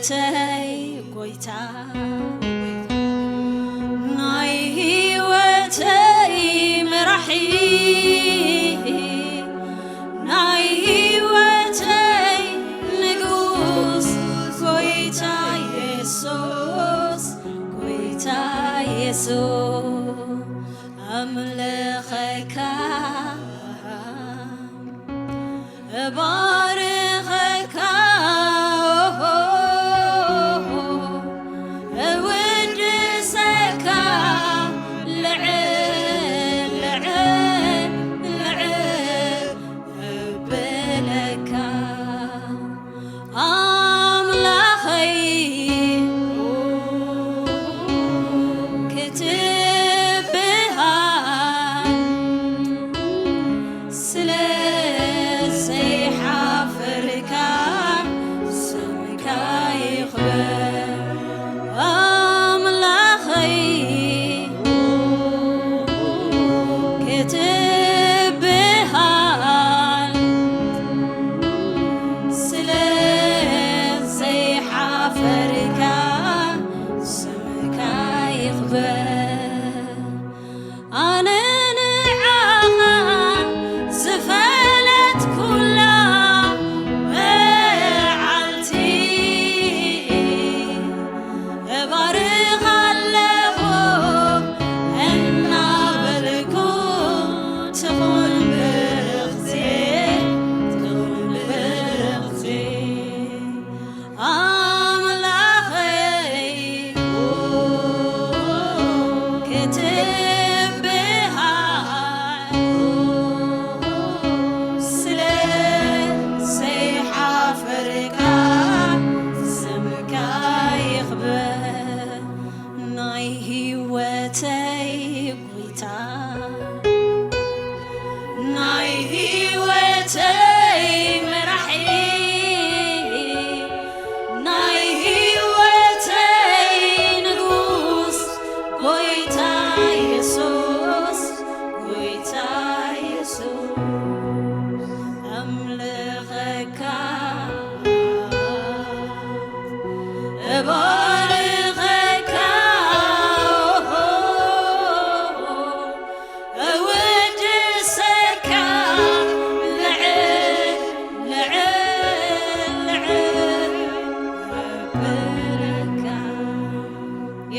هيوتي قويتا ناي هيوتي مرحي ناي هيوتي نقوس قويتا يسوس قويتا يسوس أملخك بارخك ودسك لعل لعل لعل بلك أملخي كتبها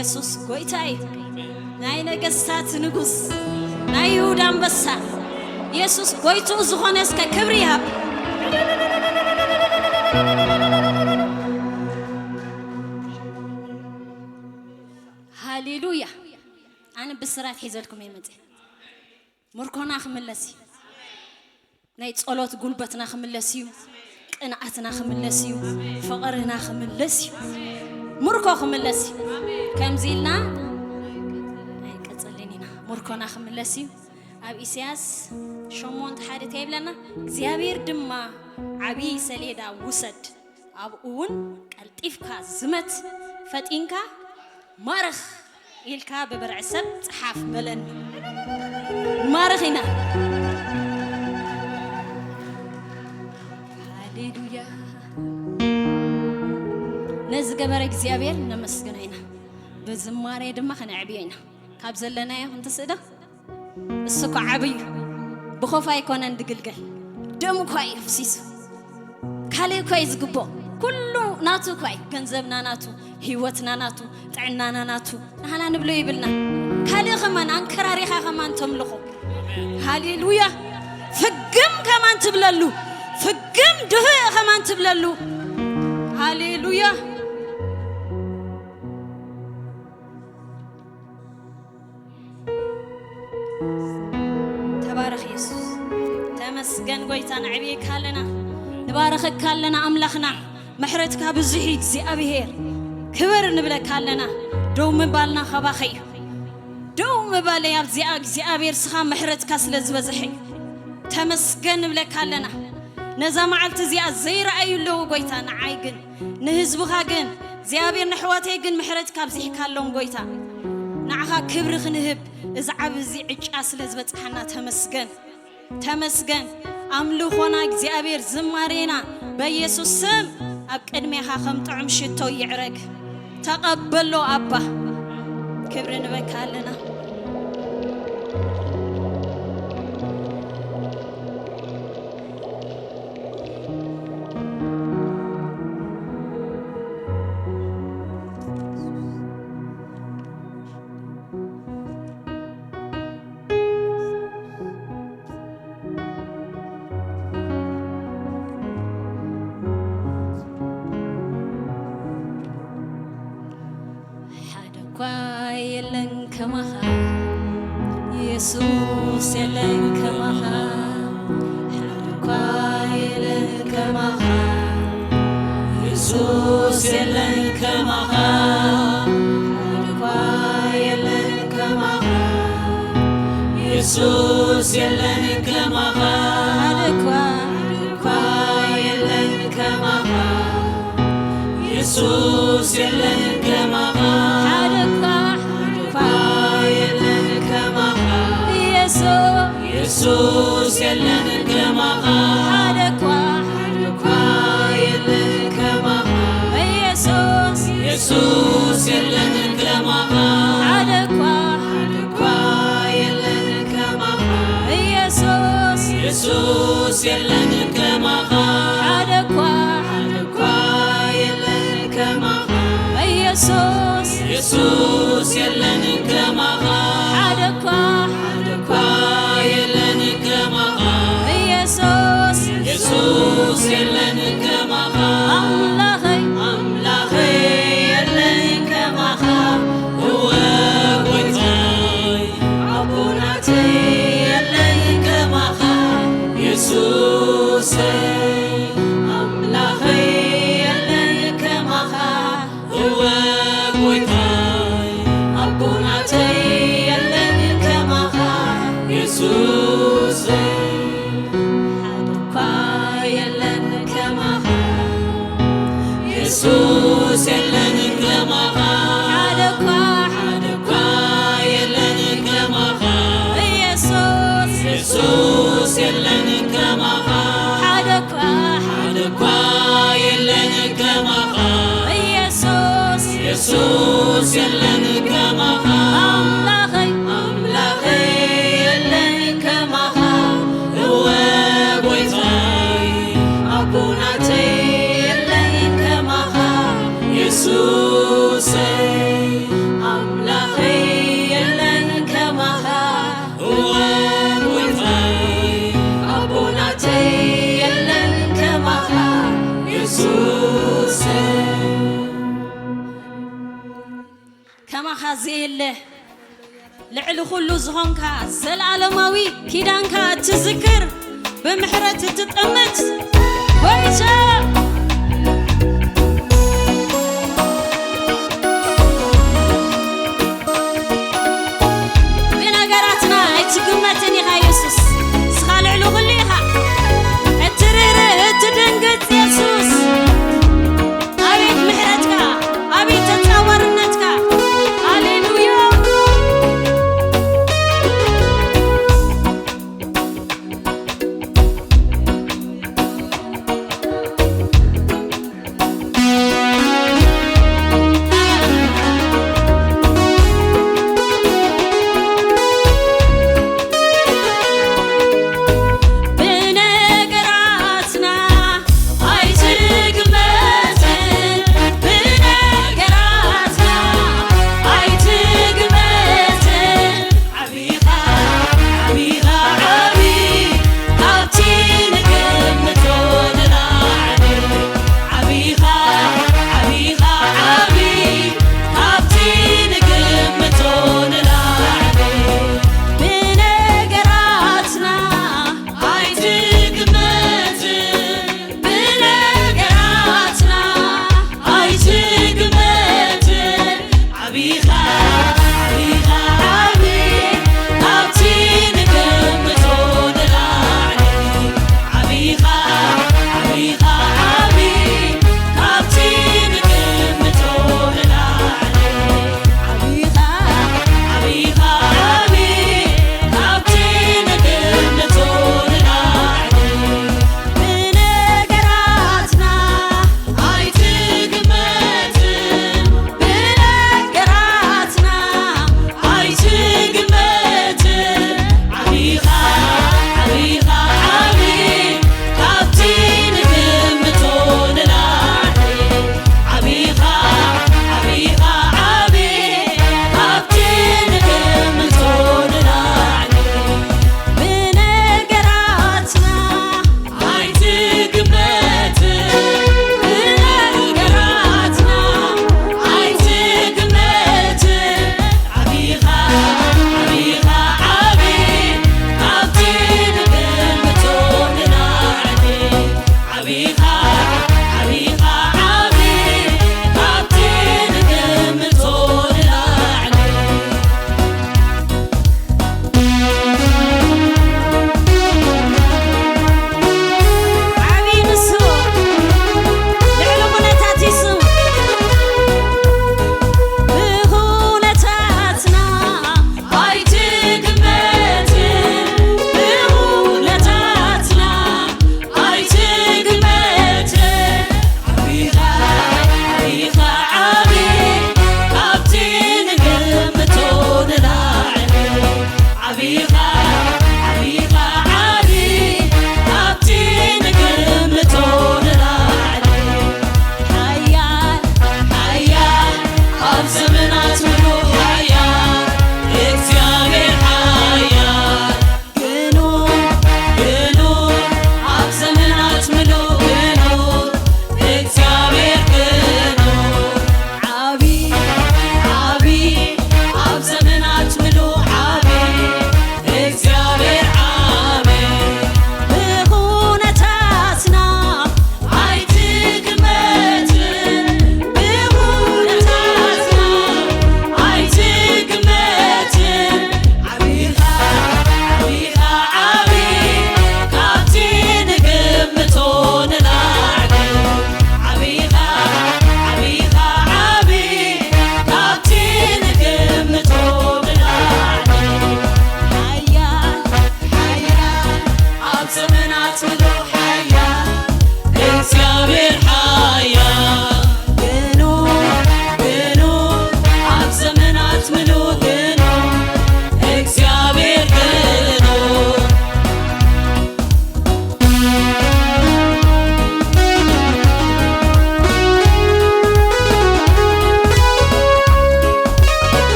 يسوس قويتاي ناي نغسات نغوس ناي يهودا አንበሳ يسوس قويتو زخونس ككبريها هاليلويا انا بسرات حيزلكم يمتي مركونا خملسي ناي ጸሎት ጉልበትና خملسيو قناعتنا خملسيو فقرنا خملسيو مركو خملسي كم زيلنا أي كتسلينينا مركونا خملسي أب إسياس شمون تحدي تيبلنا زيابير دما عبي سليدا وسد أب أون كالتيفكا زمت فتينكا مارخ إلكا ببرعسب صحاف بلن مارخينا هاليلويا نزجبر إخزيابير نمسكنينا بزمارة دم خنا عبينا كاب زلنا يهون تسده السك عبي بخوفا يكون عند قلقل دم كوي فسيس كالي كوي زقبو كله ناتو كوي كنزبنا ناتو هيوتنا ناتو تعنا ناتو نحنا نبلو يبلنا كالي خمان أنكراري خمان تملخو هاليلويا فقم كمان تبللو فقم ده كمان تبللو هاليلويا تبارك يسوع تمسكن قويتنا عبيك كلنا نبارك كلنا أملخنا محرتك بزهيد زي أبيهر كبر نبلك كلنا دوم بالنا خباخي دوم بالي زي أبير سخام محرتك سلز بزحي تمسكن نبلك كلنا نزام عالت زي رأي له قويتنا عايقن نهزبها جن زي أبير نحواتي جن محرتك بزحي كلهم قويتا نعها كبر خنهب إذا عبزي عج أسلز بتحنا تمسكن أملو خونا زي أبير زمارينا بيسوس سم أب قدمي خم طعم شتو يعرق تقبلوا أبا كبرنا بكالنا يلن كمها يسوس يلن كمها حركوا يلن كمها يسوس يلن كمها حركوا يلن كمها يسوس يلن كمها حركوا يلن كمها يسوس يلن كمها يسوس يلن كمها حركوا يلن كمها يسوس يلن كمها حركوا يلن كمها يسوس يلن كمها حركوا يلن كمها يسوس يلن كمها يسوس يلن كمها أملاخي يلن كمها هو ويتاي عبوناتي يلن كمها يسوس أملاخي يلن كمها هو ويتاي عبوناتي يلن كمها يسوس يسوس يلن كمها حركوا يلن كمها يسوس يلن كمها حركوا يلن كمها يسوس يلن كمها أملاخي يلن كمها هو بويتاي عبوناتي يسوس أملاخي يلن كمها هو بويتاي عبوناتي يلن كمها يسوس كمها زيله لعل كل زهونك زلالماوي كيدانك تذكر بمحرة تتقمت ويشا تقمتني يا يسوس سخالع له غليها التريرة تدنقت يسوس أبيت محرتك أبيت تتصورنتك هاليلويا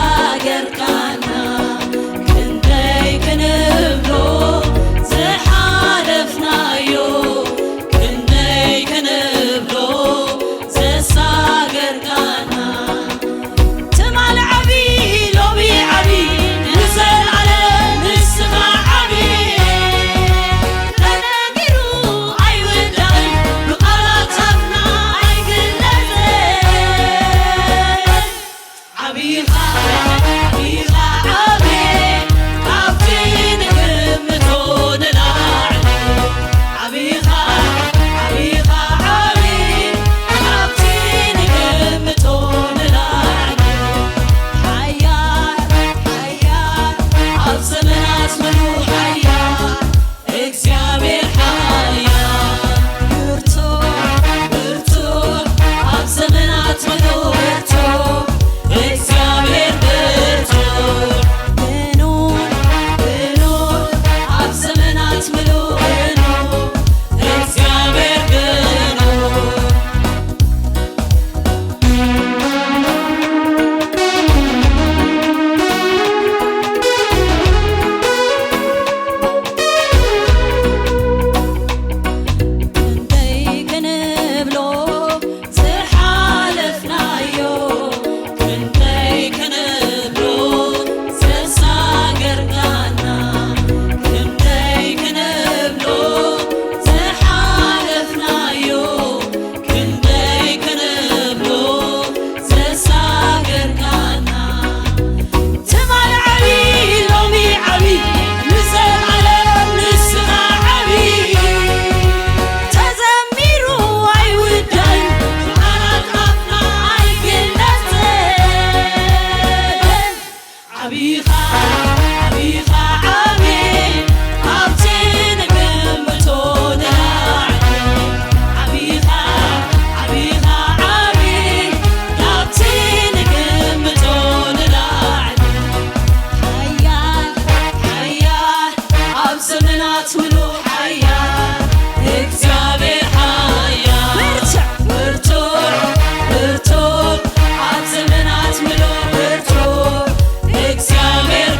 ዘሳገርካና ክንደይ ክንብሎ ዝሓለፍናዮ ክንደይ ክንብሎ ዘሳገርካና ትማል ዓብይ ሎሚ ዓብይ ንዘለዓለም ንስኻ ዓብይ ተነጊሩ ኣይውዳእን ብቓላት ኣፍና ኣይግለጽን ዓብይኻ ዓብይኻ ዓብይ ካብቲ ንግምቶ ንላዕሊ ዓብይኻ ዓብይኻ ዓብይ ካብቲ ንግምቶ ንላዕሊ ሓያል ሓያል ኣብ ዘመናት ሙሉ ሓያል እግዚአብሔር ሓያል ብርቱዕ ብርቱዕ ኣብ ዘመናት ሙሉ ብርቱዕ እግዚአብሔር ብርቱዕ ብኑር ብኑር ኣብ ዘመናት ሙሉ ብኑር እግዚአብሔር ብኑር ክንደይ ክንብሎ ዝሓለፍናዮ ክንደይ ክንብሎ ዘሳገርካና ክንደይ ክንብሎ ዝሓለፍናዮ ክንደይ ክንብሎ ዘሳገርካና ትማል ዓብይ ሎሚ ዓብይ ንዘለዓለም ንስኻ ዓብይ ተዘሚሩ ኣይውዳእን ብቓላት ኣፍና ኣይግለጽን ዓብይኻ ዓብይኻ ዓብይ ካብቲ ንግምቶ ንላዕሊ ዓብይኻ ዓብይኻ ዓብይ ካብቲ ንግምቶ ንላዕሊ ሓያል ሓያል ኣብ ዘመናት ሙሉ ሓያል እግዚአብሔር ሓያል ብርቱዕ ብርቱዕ ኣብ ዘመናት ሙሉ ብርቱዕ እግዚአብሔር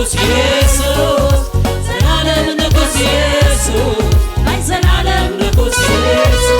ንጉሥ ኢየሱስ ዘላለም ንጉሥ ኢየሱስ ናይ ዘላለም ንጉሥ ኢየሱስ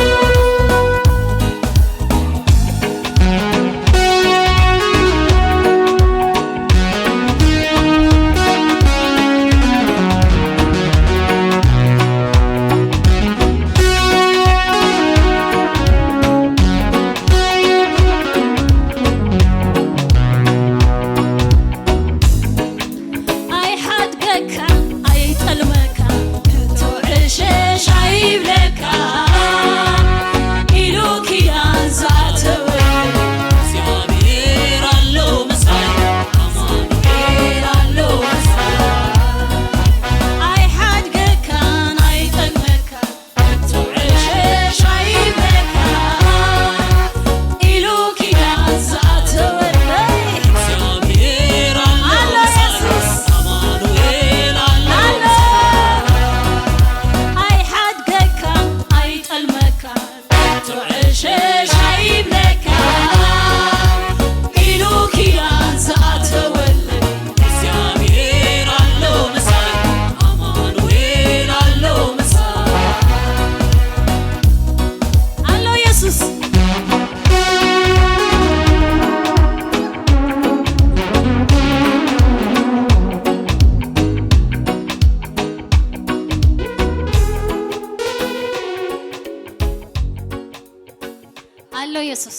አሎ ኢየሱስ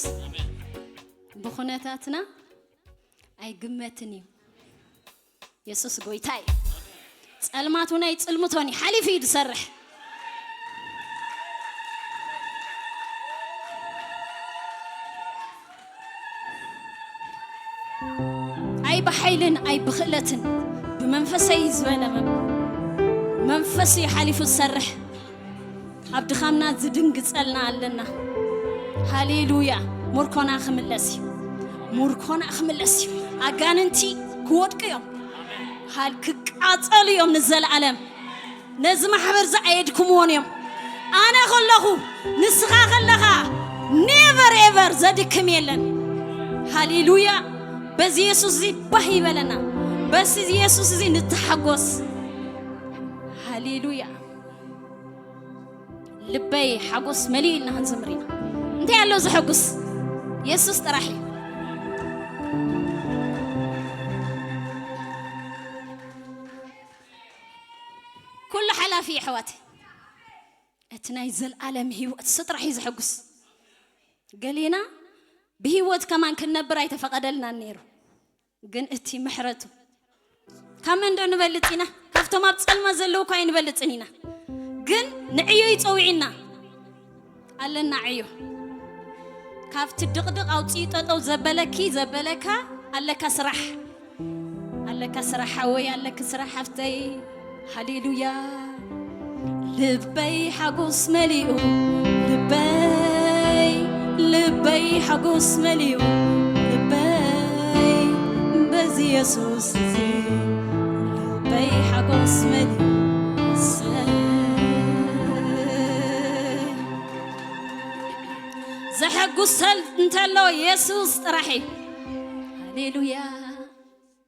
በኹነታትና አይግመትኒ ኢየሱስ ጎይታይ ጸልማቱና ይጽልሙቶኒ ሓሊፍ ይድሰርሕ አይ በኃይልን አይ በኽእለትን በመንፈሰይ ዝበለመ መንፈስ ሓሊፍ ይሰርሕ አብድኻምና ዝድንግጸልና አለና ሃሌሉያ ሙርኮና خملسي አጋንንቲ ክወድቅዮም ሃል ክቃጸልዮም ንዘላለም ነዝ ማሕበር ዘአይድኩም እዮም አነ ኸለኹ ንስኻ ኸለኻ never ever ዘድክም የለን ሃሌሉያ በዚ ኢየሱስ ባህ ይበለና በዚ ኢየሱስ ንተሐጎስ ሃሌሉያ ልበይ ሓጎስ መሊልና እንዘምሪና انت ያለው ዘሐጉስ ኢየሱስ ጥራሒ كل حلافي حواتي اتناي زلالم هيوت سطرحي زحጉስ قالينا بهيوت كمان كنبر አይተፈቀደልና ነይሩ ግን እቲ ምሕረቱ ካመ እንደንበልጽና ከፍቶም ኣብ ጸልማ ዘለው ካይን በልጽኒና ግን ንዕዮ ይጸውዒና አለና ዕዮ ካፍት ድቅድቅ አውጪ ጠጠው ዘበለካ አለካ ስራሕ ወይ አለካ ስራሕ አፍተይ ሃሌሉያ ልበይ ሓጎስ መሊኡ ልበይ ሓጎስ መሊኡ ልበይ በዚ ኢየሱስ ልበይ ሓጎስ መሊኡ زحقوسل انتلو يسوس طرحي هاليلويا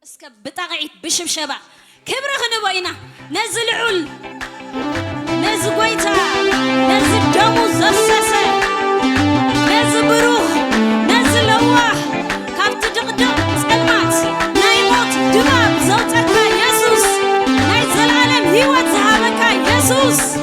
اسك بطاقيت بشبشبا كبر خنبوينا نزل عل نزل قويتا نزل دمو زفسسه نزل بروح نزل لواح كابت دقدق سلمات نايموت دماغ زوتك يسوس نايزل عالم هيوت زهابك يسوس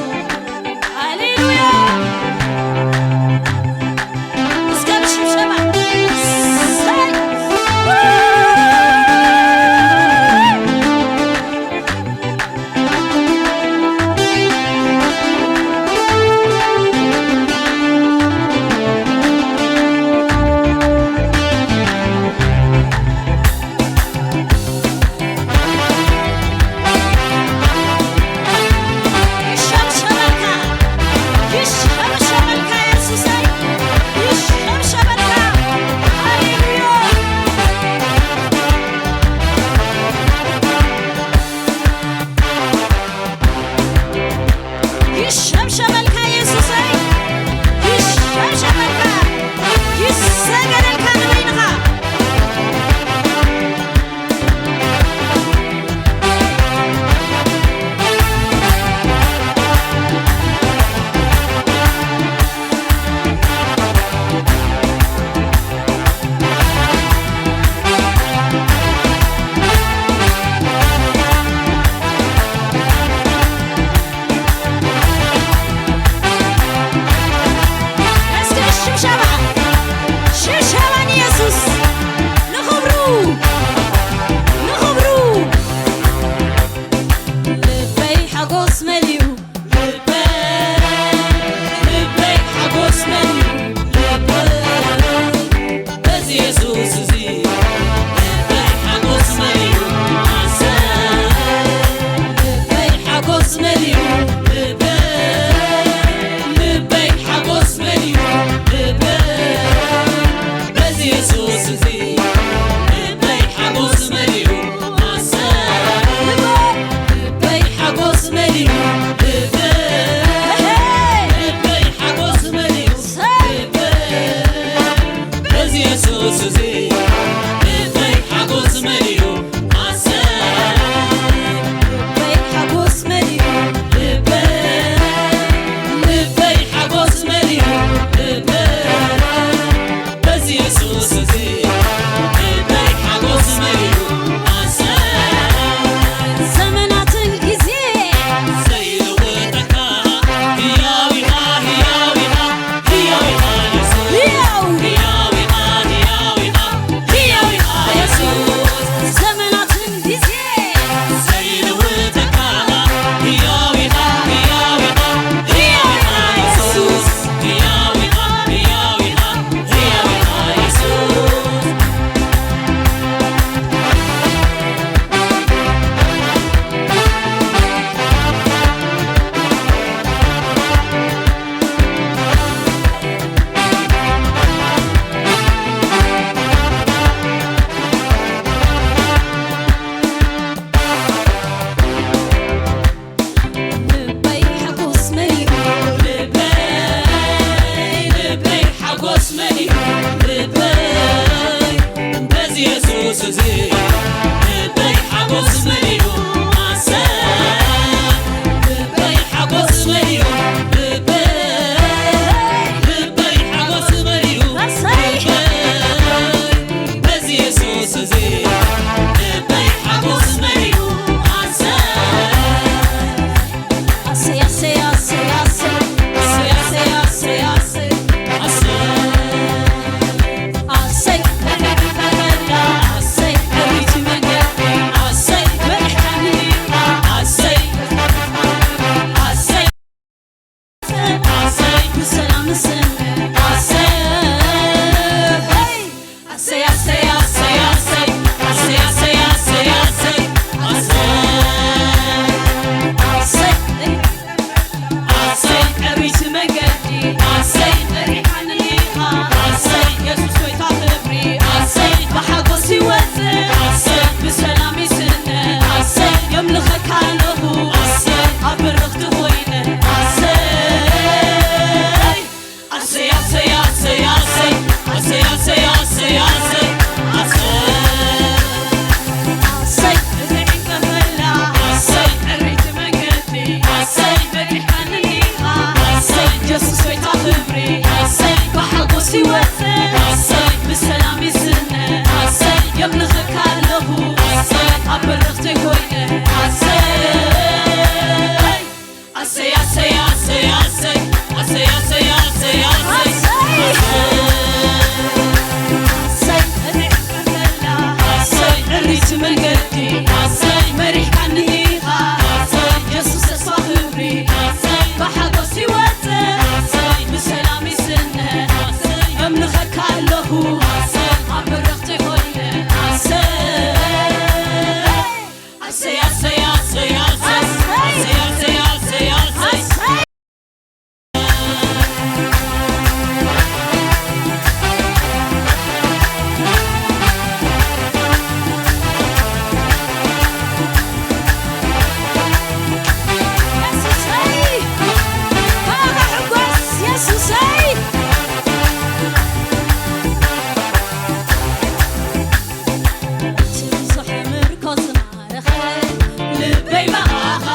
ልበይ ማኻ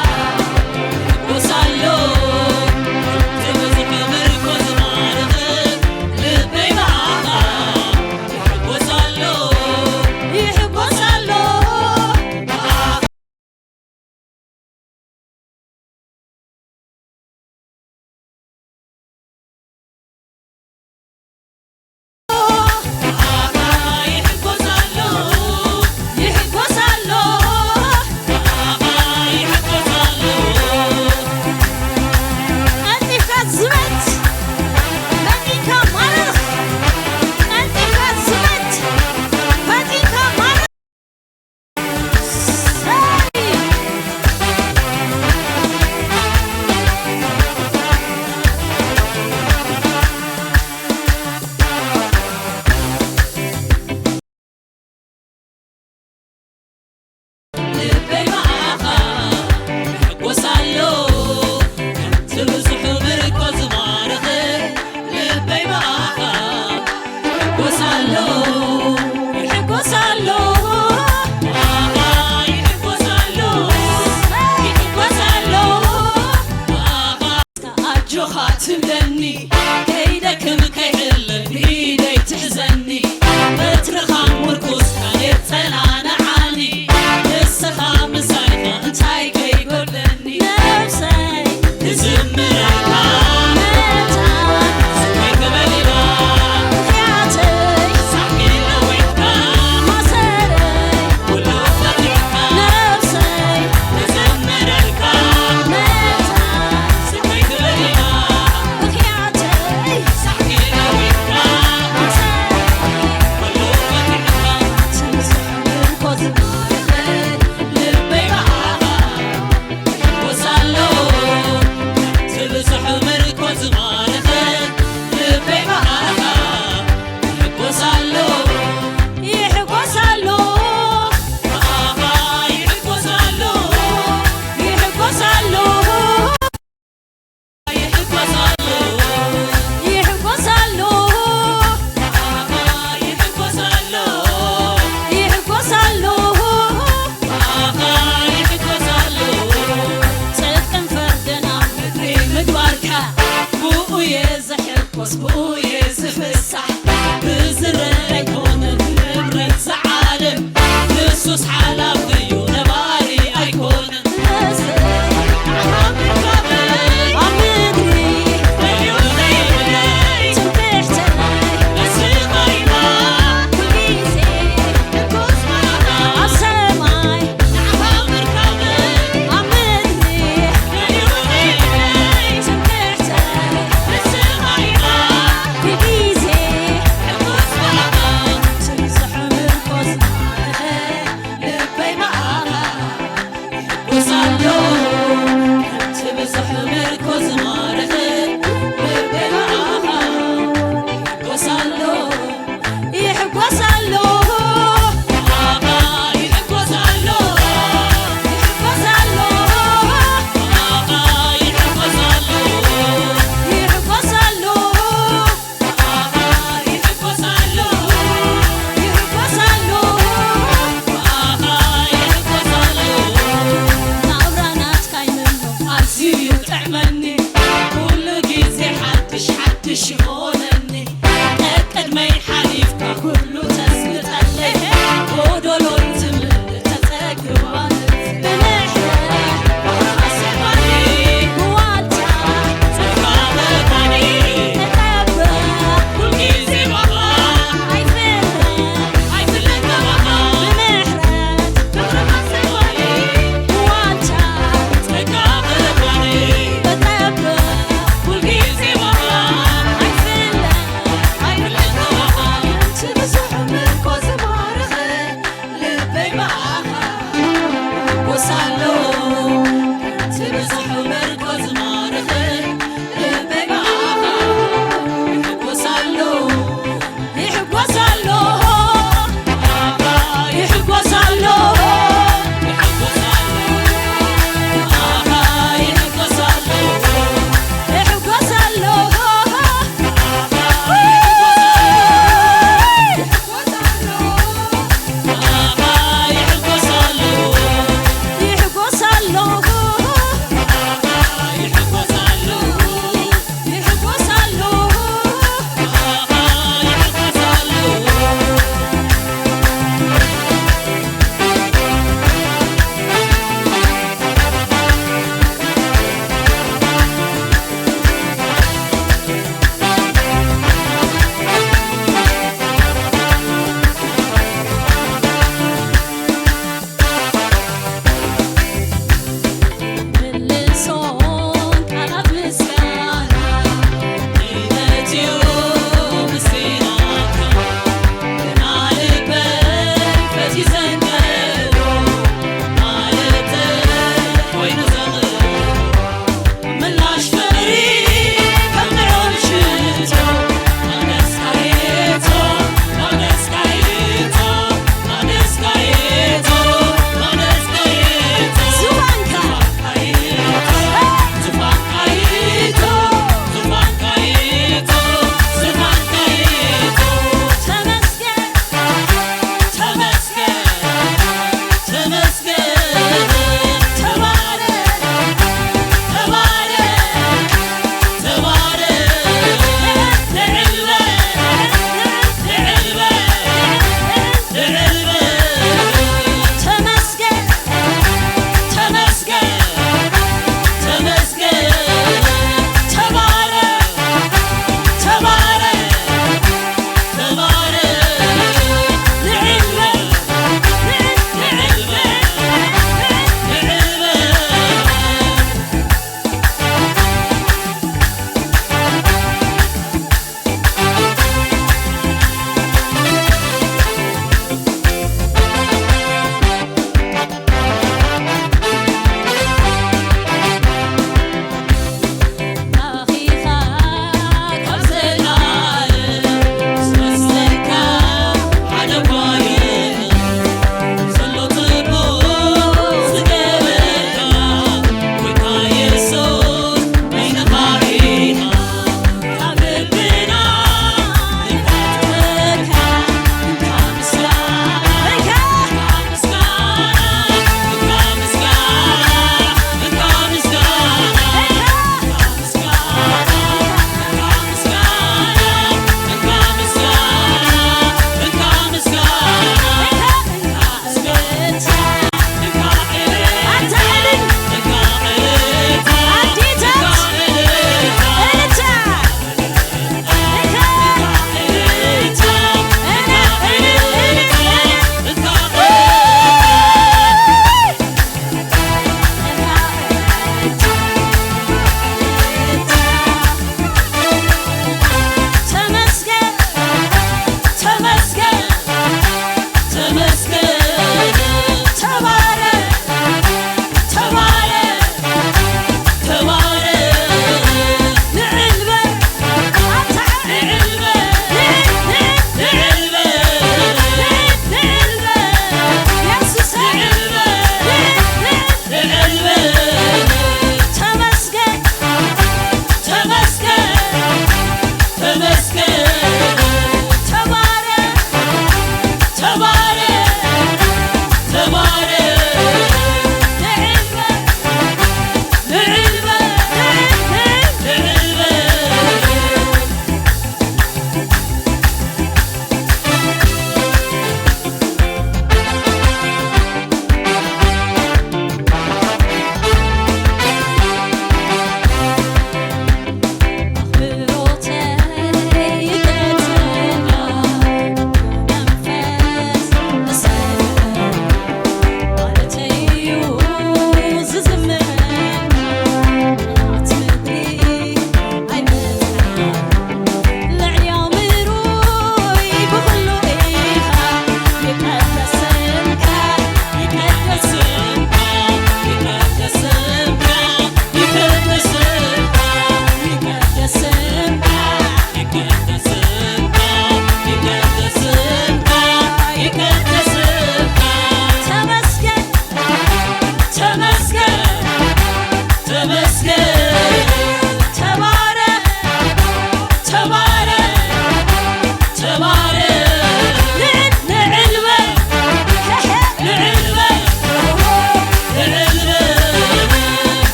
ወሳሎ ትብዝሕ ምርኮዝ ማርኽ ልበይ ማኻ ወሳሎ ይሕጎሳሎ ይሕጎሳሎ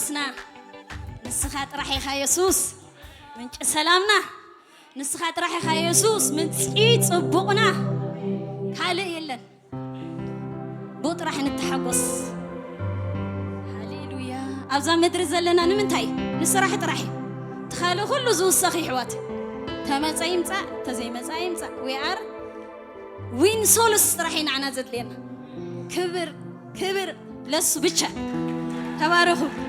حقوسنا نسخات راح يا يسوس من سلامنا نسخات راح يا يسوس من تسقيت صبقنا هالي يلن بوط راح نتحقص هاليلويا أبزا مدر زلنا نمنتاي نسرح تراحي تخالو كله زو الصخي حوات تمزا يمزا تزي مزا يمزا ويعر وين سولس راحين عنا زدلنا كبر لسو بيتشا تباركوا